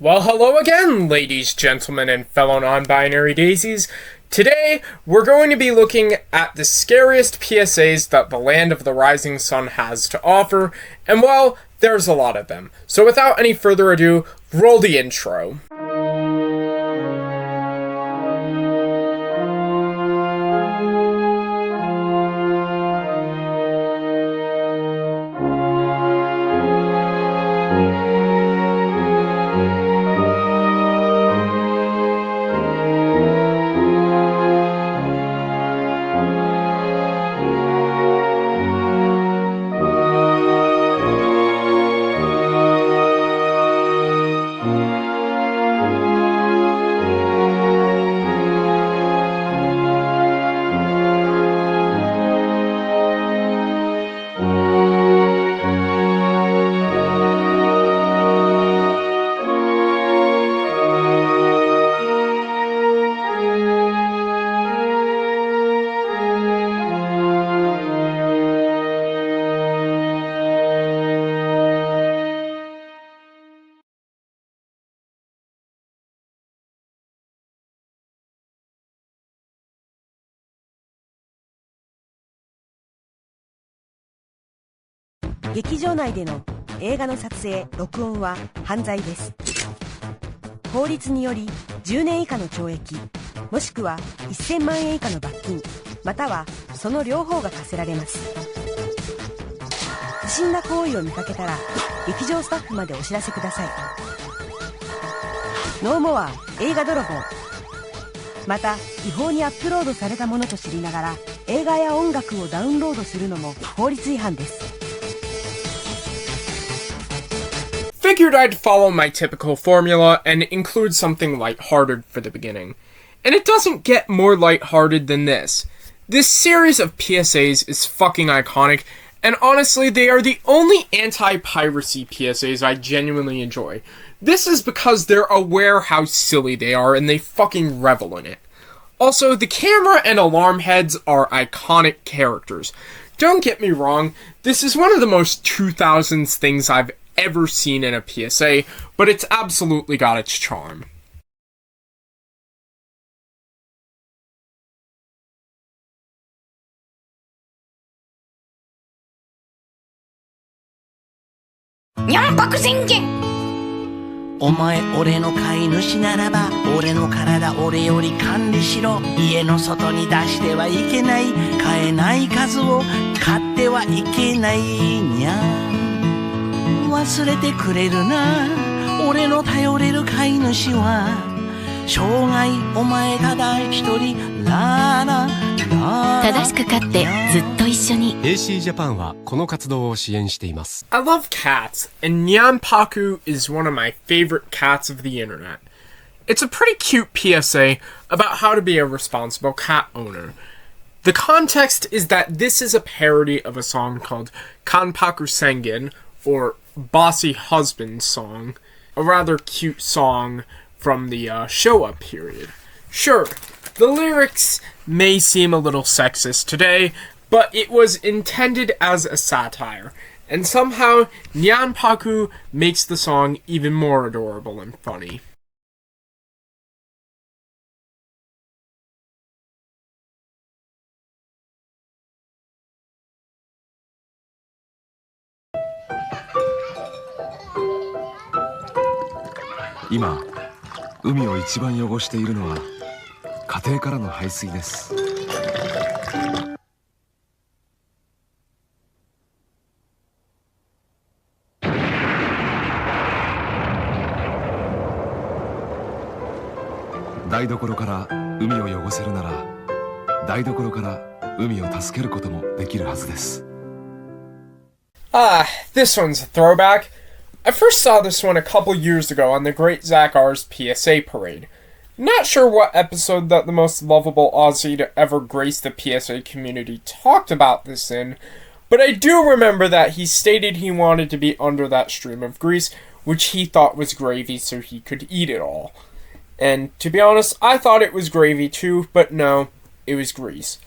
Well, hello again, ladies, gentlemen, and fellow non-binary daisies. Today, we're going to be looking at the scariest PSAs that the Land of the Rising Sun has to offer, and well, there's a lot of them. So without any further ado, roll the intro.「劇場内での映画の撮影・録音は犯罪です。法律により10年以下の懲役もしくは1000万円以下の罰金またはその両方が課せられます。不審な行為を見かけたら劇場スタッフまでお知らせください。ノーモア映画泥棒。また違法にアップロードされたものと知りながら映画や音楽をダウンロードするのも法律違反です。Figured I'd follow my typical formula and include something lighthearted for the beginning. And it doesn't get more lighthearted than this. This series of PSAs is fucking iconic, and honestly, they are the only anti-piracy PSAs I genuinely enjoy. This is because they're aware how silly they are and they fucking revel in it. Also, the camera and alarm heads are iconic characters. Don't get me wrong, this is one of the most 2000s things I've ever seen in a PSA, but it's absolutely got its charm. Nyampak宣言お前俺の飼い主ならば俺の体俺より管理しろ家の外に出してはいけない飼えない数を飼ってはいけないにゃ忘れてくれるな俺の頼れる飼い主は生涯お前ただ一人ラララ正しく飼ってずっと一緒に AC ジャパンはこの活動を支援しています。 I love cats, and Nyanpaku is one of my favorite cats of the internet. It's a pretty cute PSA about how to be a responsible cat owner. The context is that this is a parody of a song called Kanpaku Sengen, or Bossy Husband Song, a rather cute song from the Showa period. Sure, the lyrics may seem a little sexist today, but it was intended as a satire, and somehow Nyanpaku makes the song even more adorable and funny. Now, 海を一番汚しているのは家庭からの排水です。台所から海を汚せるなら台所から海を助けることもできるはずです。This one's a throwback. I first saw this one a couple years ago on the Great Zakar's PSA parade. Not sure what episode that the most lovable Aussie to ever grace the PSA community talked about this in, but I do remember that he stated he wanted to be under that stream of grease, which he thought was gravy so he could eat it all. And to be honest, I thought it was gravy too, but no, it was grease.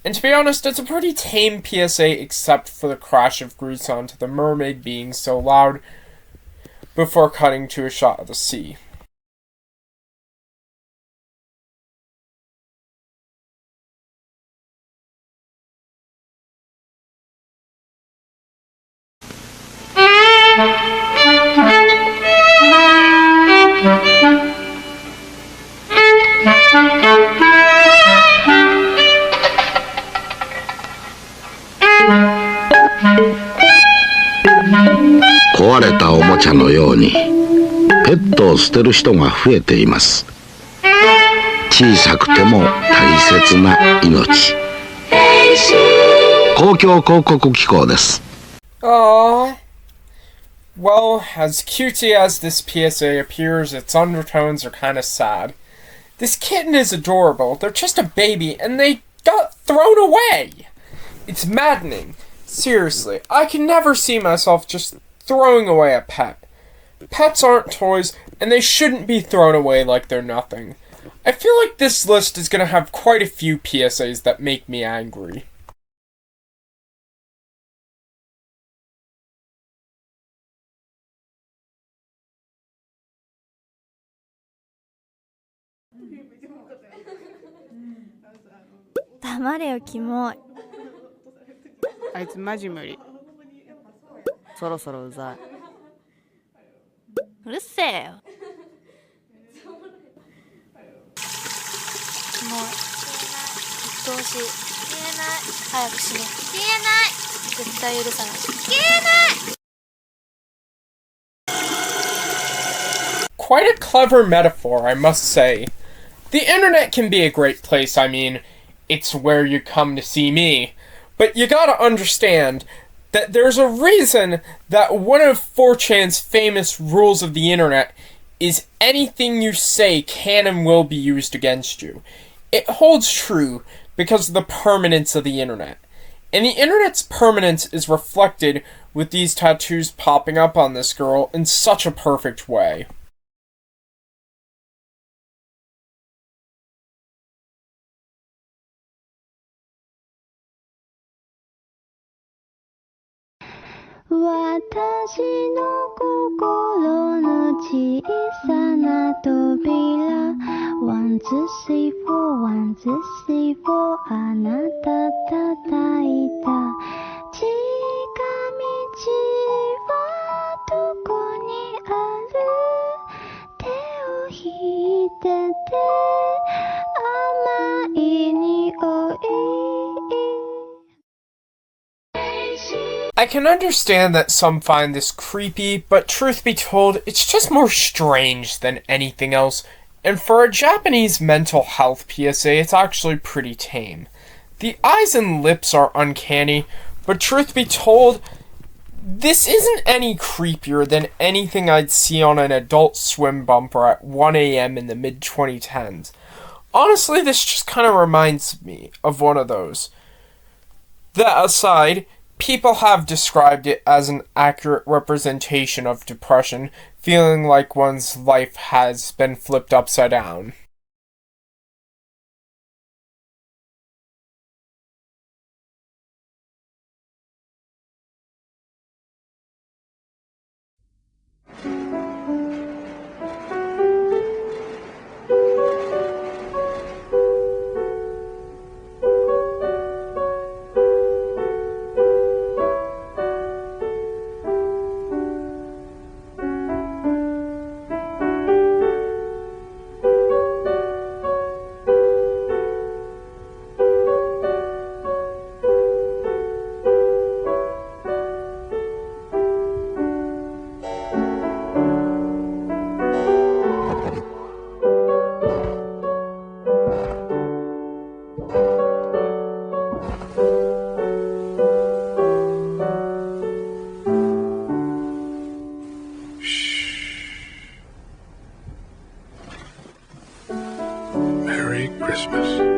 And to be honest, it's a pretty tame PSA except for the crash of grease onto the mermaid being so loud. before cutting to a shot of the sea.壊れたおもちゃのようにペットを捨てる人が増えています。小さくても大切な命。公共広告機構です。Aww. Well, as cutesy as this PSA appears, its undertones are kind of sad. This kitten is adorable. They're just a baby, and they got thrown away. It's maddening. Seriously, I can never see myself just throwing away a pet. Pets aren't toys, and they shouldn't be thrown away like they're nothing. I feel like this list is going to have quite a few PSAs that make me angry. Tamareキモい。あいつマジ無理。そろそろうざい。うるせえよ。キモい。消えない。鬱陶しい。消えない。早く死ね。消えない。絶対許さない。消えない。Quite a clever metaphor, I must say. The internet can be a great place, I mean, it's where you come to see me. But you gotta understand that there's a reason that one of 4chan's famous rules of the internet is anything you say can and will be used against you. It holds true because of the permanence of the internet. And the internet's permanence is reflected with these tattoos popping up on this girl in such a perfect way. "私の心の小さな扉 One, two, three, four, one, two, three, four あなた叩いた近道はどこにある手を引いてて甘い匂い I can understand that some find this creepy, but truth be told, it's just more strange than anything else, and for a Japanese mental health PSA, it's actually pretty tame. The eyes and lips are uncanny, but truth be told, this isn't any creepier than anything I'd see on an Adult Swim bumper at 1 a.m. in the mid-2010s. Honestly, this just kind of reminds me of one of those. That aside, people have described it as an accurate representation of depression, feeling like one's life has been flipped upside down. Merry Christmas.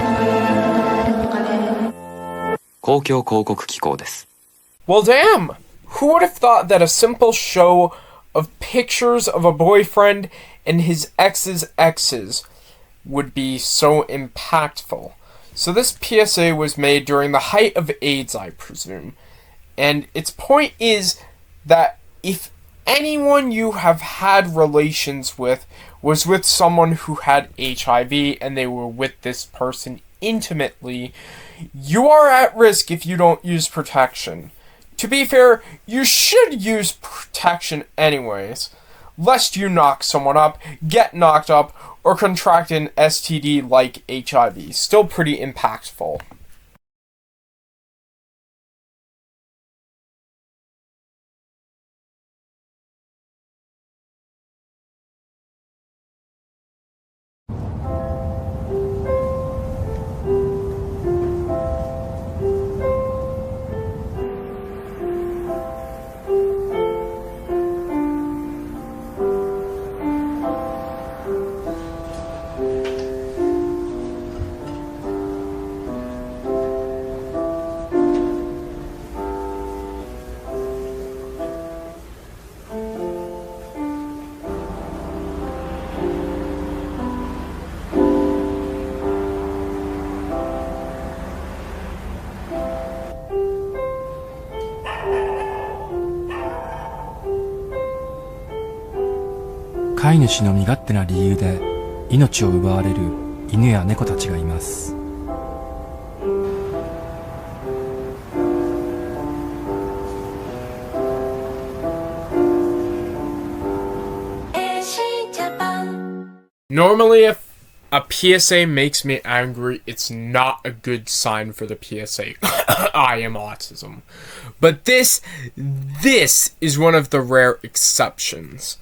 公共広告機構です。 Well, damn! Who would have thought that a simple show of pictures of a boyfriend and his ex's exes would be so impactful? So this PSA was made during the height of AIDS, I presume. And its point is that if anyone you have had relations with was with someone who had HIV and they were with this person intimately, you are at risk if you don't use protection. To be fair, you should use protection anyways, lest you knock someone up, get knocked up, or contract an STD like HIV. Still pretty impactful.飼い主の身勝手な理由で命を奪われる犬や猫たちがいます。Normally, if a PSA makes me angry, it's not a good sign for the PSA. I am autism. But this is one of the rare exceptions.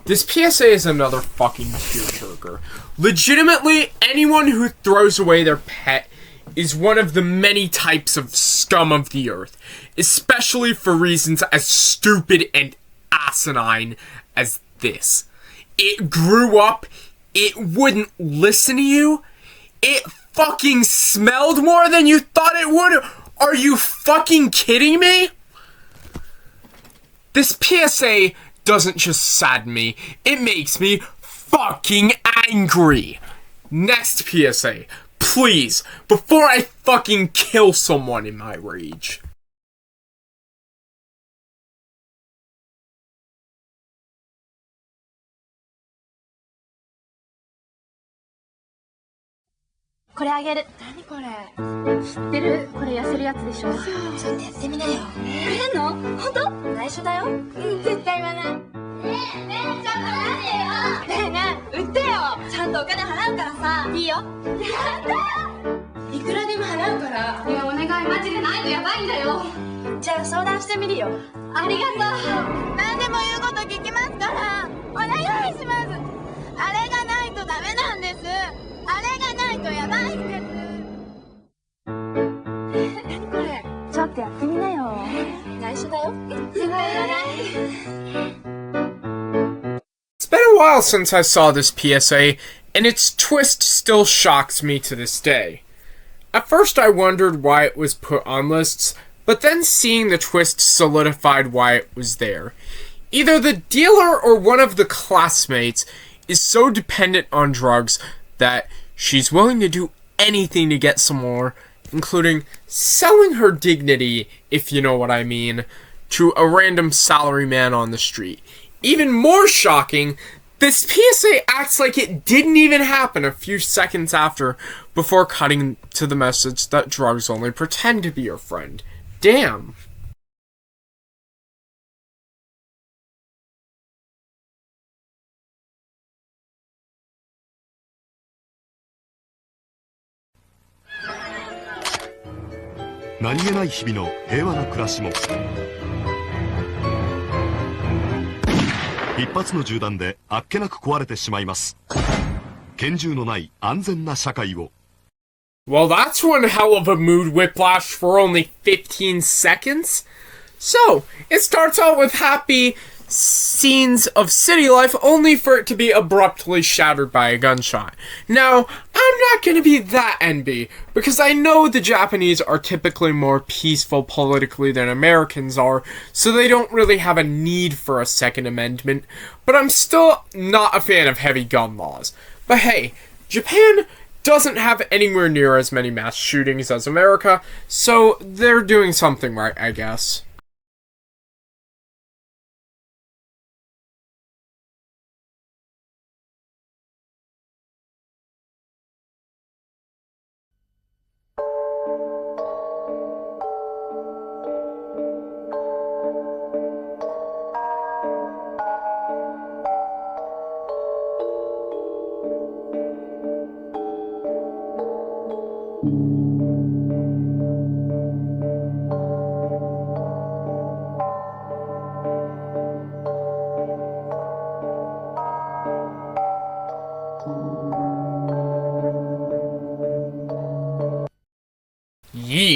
This PSA is another fucking tearjerker. Legitimately, anyone who throws away their pet is one of the many types of scum of the earth, especially for reasons as stupid and asinine as this. It grew up, it wouldn't listen to you, it fucking smelled more than you thought it would. Are you fucking kidding me? This PSA doesn't just sadden me, it makes me fucking angry. Next PSA, please, before I fucking kill someone in my rage. Thisあげる。何これ？知ってる？これ痩せるやつでしょ？ちょっとやってみなよ。えんの？本当？内緒だよ。絶対言わない。ねえ、ちょっと待ってよ。ねえ、売ってよ。ちゃんとお金払うからさ。いいよ。やったよ。いくらでも払うから。いや、お願い、マジでないとやばいんだよ。じゃあ相談してみるよ。ありがとう。何でも言うこと聞きますから。お願いします。あれがないとダメなんです。あれがないとやばいんです。何これ？ちょっとやってみなよ。内緒だよ。絶対やらない。It's been a while since I saw this PSA, and its twist still shocks me to this day. At first I wondered why it was put on lists, but then seeing the twist solidified why it was there. Either the dealer or one of the classmates is so dependent on drugs that she's willing to do anything to get some more, including selling her dignity, if you know what I mean, to a random salaryman on the street. Even more shocking, this PSA acts like it didn't even happen a few seconds after, before cutting to the message that drugs only pretend to be your friend. Damn.「何気ない日々の平和な暮らしも一発の銃弾であっけなく壊れてしまいます」「拳銃のない安全な社会を」 Well, that's one hell of a mood whiplash for only 15 seconds. So, it starts out with happy scenes of city life only for it to be abruptly shattered by a gunshot. Now, I'm not going to be that NB, because I know the Japanese are typically more peaceful politically than Americans are, so they don't really have a need for a Second Amendment, but I'm still not a fan of heavy gun laws. But hey, Japan doesn't have anywhere near as many mass shootings as America, so they're doing something right, I guess.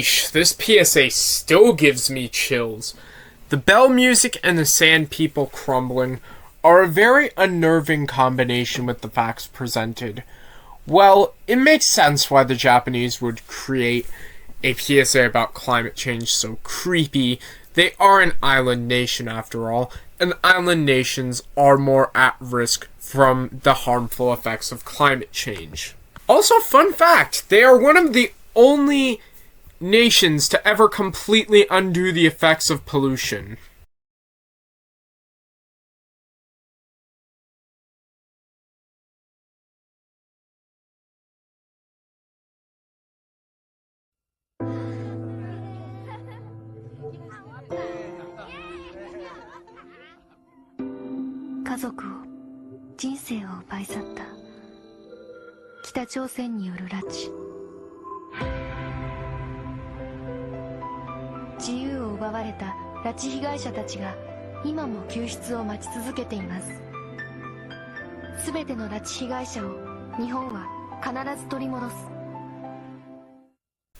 Sheesh, this PSA still gives me chills. The bell music and the sand people crumbling are a very unnerving combination with the facts presented. Well, it makes sense why the Japanese would create a PSA about climate change so creepy. They are an island nation after all, and island nations are more at risk from the harmful effects of climate change. Also, fun fact, they are one of the only nations to ever completely undo the effects of pollution.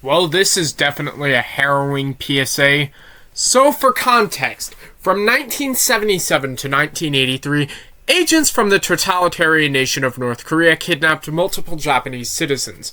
Well, this is definitely a harrowing PSA. So for context, from 1977 to 1983, agents from the totalitarian nation of North Korea kidnapped multiple Japanese citizens.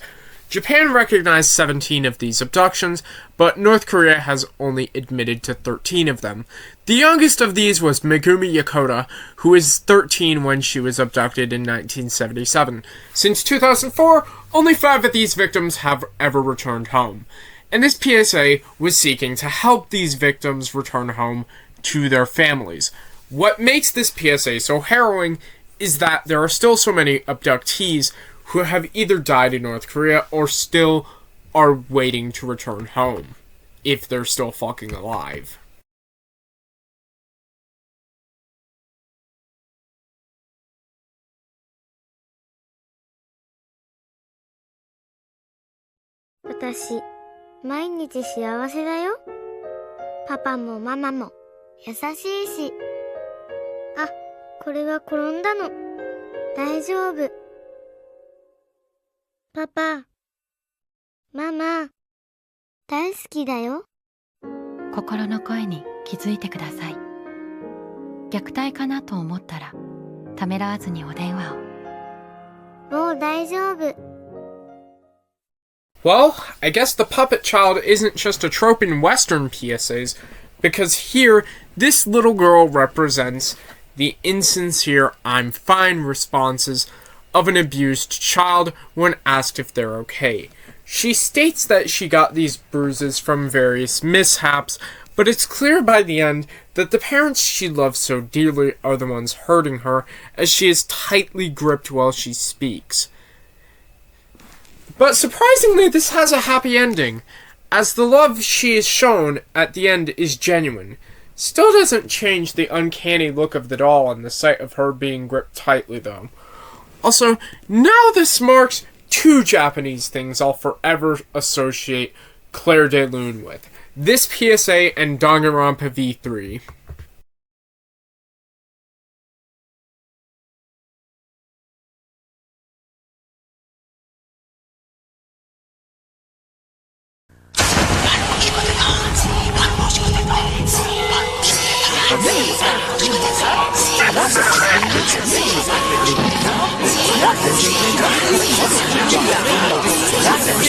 Japan recognized 17 of these abductions, but North Korea has only admitted to 13 of them. The youngest of these was Megumi Yokota, who was 13 when she was abducted in 1977. Since 2004, only 5 of these victims have ever returned home. And this PSA was seeking to help these victims return home to their families. What makes this PSA so harrowing is that there are still so many abductees who have either died in North Korea or still are waiting to return home, if they're still fucking alive. Watashi, 毎日幸せだよ。パパもママも優しいし。あ、これは転んだの。大丈夫。パパ、ママ、大好きだよ。心の声に気づいてください。虐待かなと思ったら、ためらわずにお電話を。もう大丈夫。Well, I guess the puppet child isn't just a trope in Western PSAs, because here, this little girl represents the insincere I'm fine responses of an abused child when asked if they're okay. She states that she got these bruises from various mishaps, but it's clear by the end that the parents she loves so dearly are the ones hurting her, as she is tightly gripped while she speaks. But surprisingly, this has a happy ending, as the love she is shown at the end is genuine. Still doesn't change the uncanny look of the doll on the sight of her being gripped tightly, though. Also, now this marks 2 Japanese things I'll forever associate Claire de Lune with. This PSA and Danganronpa V3.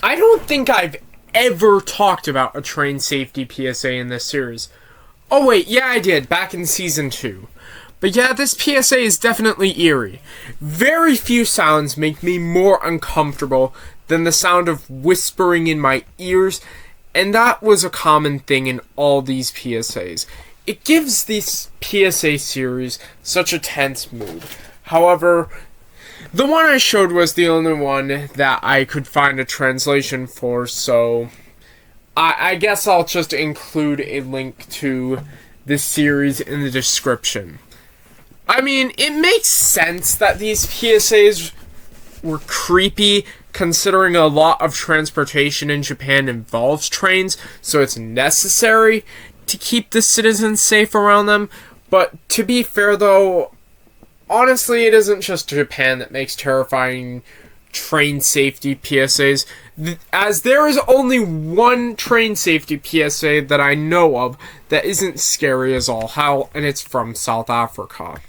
I don't think I've ever talked about a train safety PSA in this series. Oh wait, yeah I did, back in season 2. But yeah, this PSA is definitely eerie. Very few sounds make me more uncomfortable than the sound of whispering in my ears, and that was a common thing in all these PSAs. It gives this PSA series such a tense mood. However, the one I showed was the only one that I could find a translation for, so I guess I'll just include a link to this series in the description. I mean, it makes sense that these PSAs were creepy, considering a lot of transportation in Japan involves trains, so it's necessary to keep the citizens safe around them. But to be fair though, honestly, it isn't just Japan that makes terrifying train safety PSAs, as there is only one train safety PSA that I know of that isn't scary as all hell, and it's from South Africa.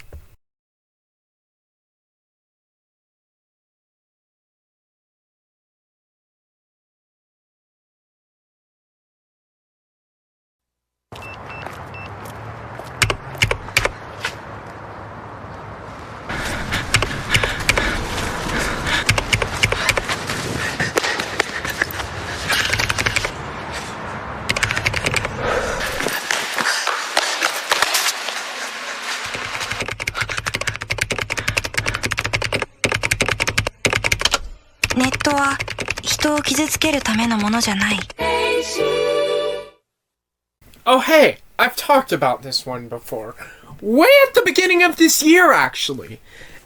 Oh hey, I've talked about this one before. Way at the beginning of this year, actually.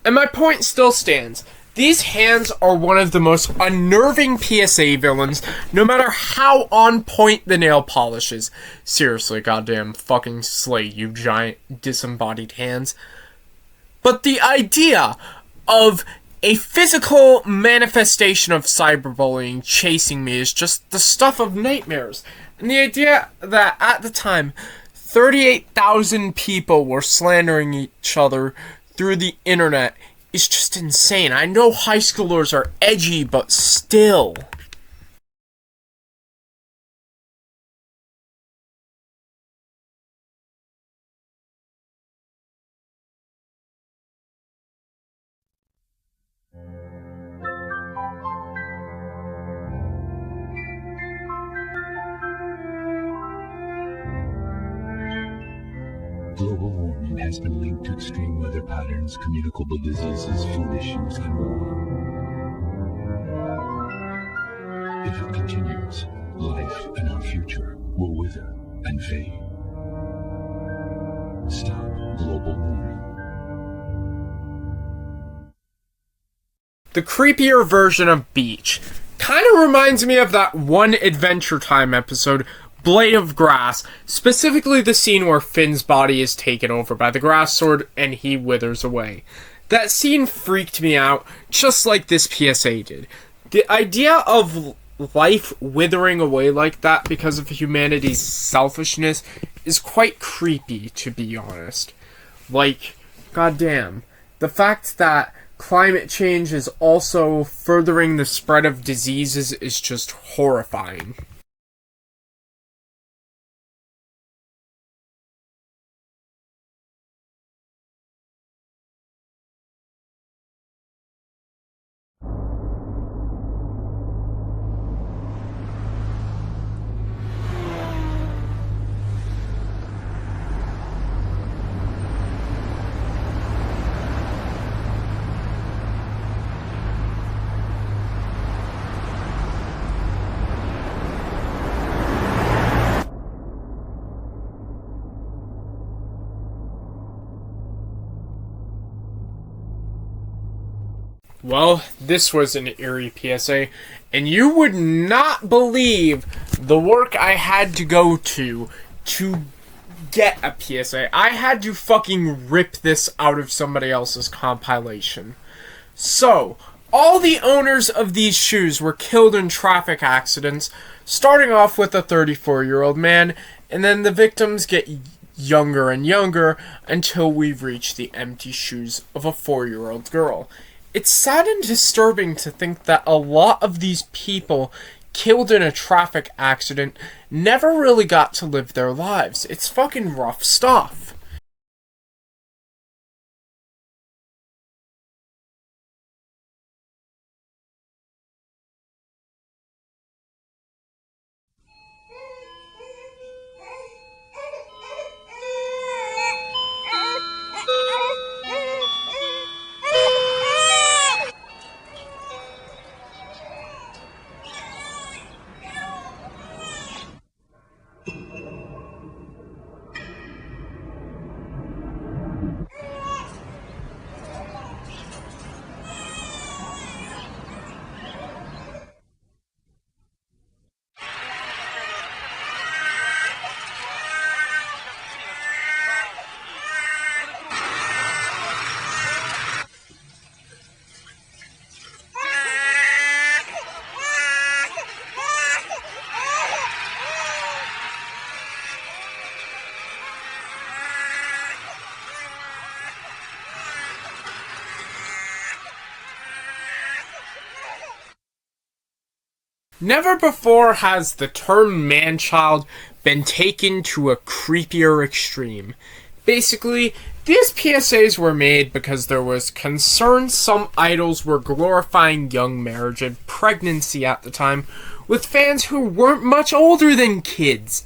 And my point still stands. These hands are one of the most unnerving PSA villains, no matter how on point the nail polish is. Seriously, goddamn fucking slay, you giant disembodied hands. But the idea of a physical manifestation of cyberbullying chasing me is just the stuff of nightmares. And the idea that at the time, 38,000 people were slandering each other through the internet is just insane. I know high schoolers are edgy, but still. Global warming has been linked to extreme weather patterns, communicable diseases, food issues, and more. If it continues, life and our future will wither and fade. Stop global warming. The creepier version of Beach kind of reminds me of that one Adventure Time episode, Blade of Grass, specifically the scene where Finn's body is taken over by the grass sword and he withers away. That scene freaked me out, just like this PSA did. The idea of life withering away like that because of humanity's selfishness is quite creepy, to be honest. Like, goddamn, the fact that climate change is also furthering the spread of diseases is just horrifying. Well, this was an eerie PSA, and you would not believe the work I had to go to get a PSA. I had to fucking rip this out of somebody else's compilation. So, all the owners of these shoes were killed in traffic accidents, starting off with a 34-year-old man, and then the victims get younger and younger until we reach the empty shoes of a 4-year-old girl. It's sad and disturbing to think that a lot of these people killed in a traffic accident never really got to live their lives. It's fucking rough stuff. Never before has the term manchild been taken to a creepier extreme. Basically, these PSAs were made because there was concern some idols were glorifying young marriage and pregnancy at the time with fans who weren't much older than kids.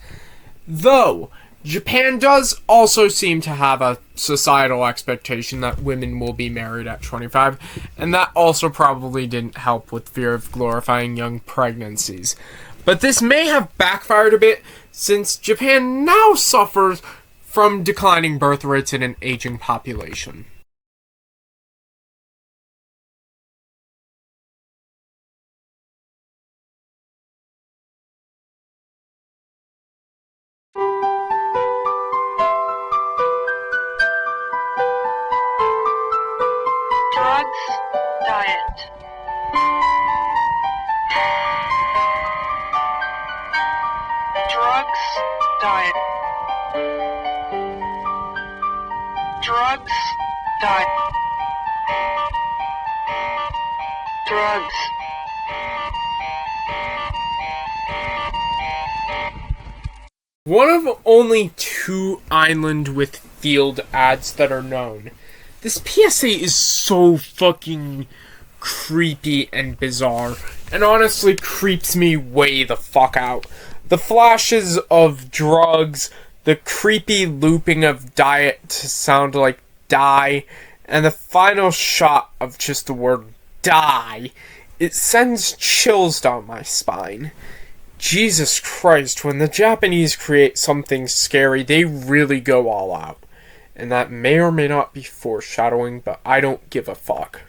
Though, Japan does also seem to have a societal expectation that women will be married at 25, and that also probably didn't help with fear of glorifying young pregnancies. But this may have backfired a bit, since Japan now suffers from declining birth rates in an aging population. Drugs, diet. Drugs, diet. Drugs, diet. Drugs. One of only 2 Island with Field ads that are known. This PSA is so fucking creepy and bizarre, and honestly creeps me way the fuck out. The flashes of drugs, the creepy looping of diet to sound like die, and the final shot of just the word die, it sends chills down my spine. Jesus Christ, when the Japanese create something scary, they really go all out. And that may or may not be foreshadowing, but I don't give a fuck.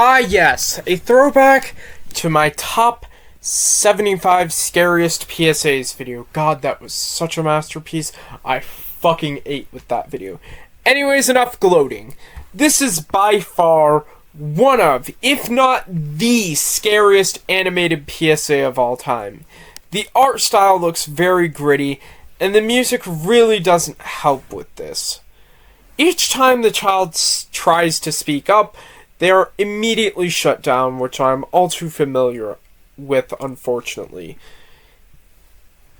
Ah yes, a throwback to my top 75 scariest PSAs video. God, that was such a masterpiece. I fucking ate with that video. Anyways, enough gloating. This is by far one of, if not the scariest animated PSA of all time. The art style looks very gritty, and the music really doesn't help with this. Each time the child tries to speak up, they are immediately shut down, which I'm all too familiar with, unfortunately.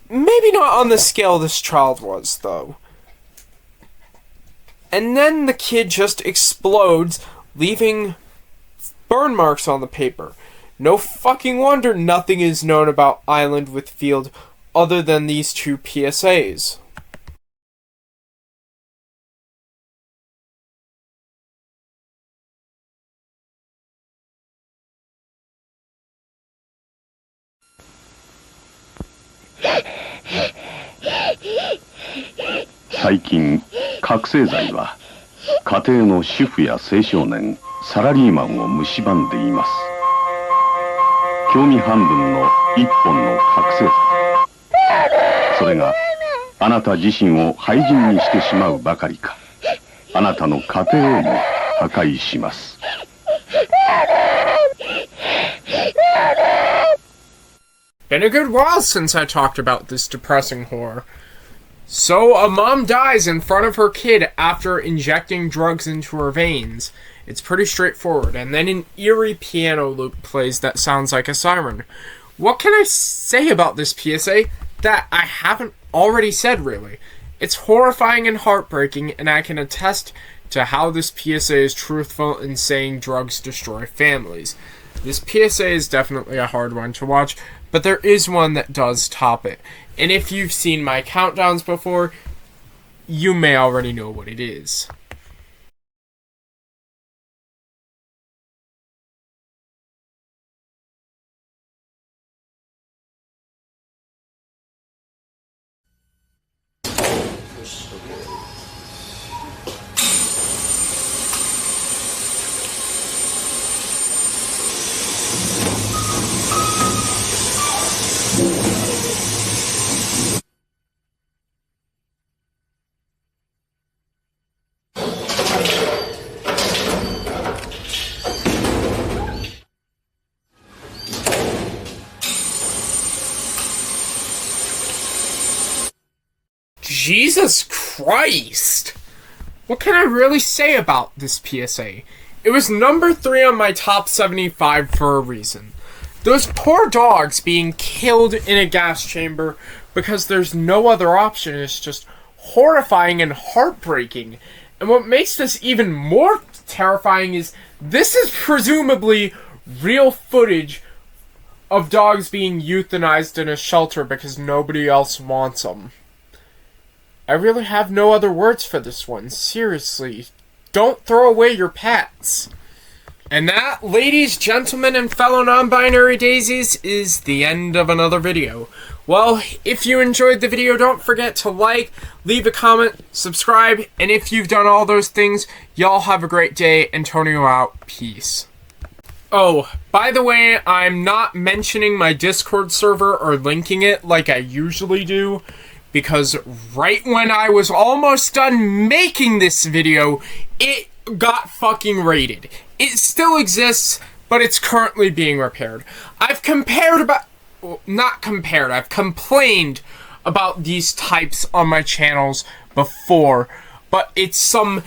Maybe not on the scale this child was, though. And then the kid just explodes, leaving burn marks on the paper. No fucking wonder nothing is known about Island with Field other than these 2 PSAs.最近覚醒剤は家庭の主婦や青少年サラリーマンを蝕んでいます。興味半分の一本の覚醒剤、それがあなた自身を廃人にしてしまうばかりか、あなたの家庭をも破壊します。Been a good while since I talked about this depressing horror. So, a mom dies in front of her kid after injecting drugs into her veins. It's pretty straightforward, and then an eerie piano loop plays that sounds like a siren. What can I say about this PSA that I haven't already said, really? It's horrifying and heartbreaking, and I can attest to how this PSA is truthful in saying drugs destroy families. This PSA is definitely a hard one to watch, but there is one that does top it. And if you've seen my countdowns before, you may already know what it is. Jesus Christ! What can I really say about this PSA? It was number 3 on my top 75 for a reason. Those poor dogs being killed in a gas chamber because there's no other option is just horrifying and heartbreaking. And what makes this even more terrifying is this is presumably real footage of dogs being euthanized in a shelter because nobody else wants them. I really have no other words for this one. Seriously, don't throw away your pets. And that, ladies, gentlemen, and fellow non-binary daisies, is the end of another video. Well, if you enjoyed the video, don't forget to like, leave a comment, subscribe, and if you've done all those things, y'all have a great day. Antonio out. Peace. Oh, by the way, I'm not mentioning my Discord server or linking it like I usually do, because right when I was almost done making this video, it got fucking raided. It still exists, but it's currently being repaired. I've complained about these types on my channels before, but it's some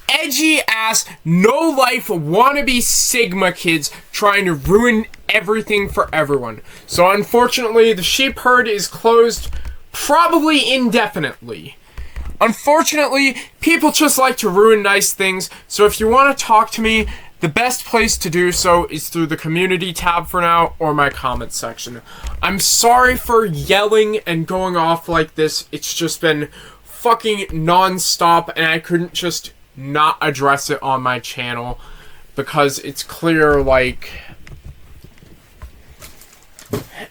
edgy ass, no-life, wannabe Sigma kids trying to ruin everything for everyone. So unfortunately, the sheep herd is closed, probably indefinitely. Unfortunately, people just like to ruin nice things, so if you want to talk to me, the best place to do so is through the community tab for now, or my comment section. I'm sorry for yelling and going off like this. It's just been fucking non-stop, and I couldn't just not address it on my channel, because it's clear, like,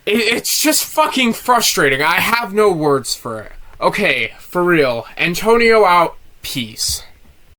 it's just fucking frustrating. I have no words for it. Okay, for real. Antonio out. Peace.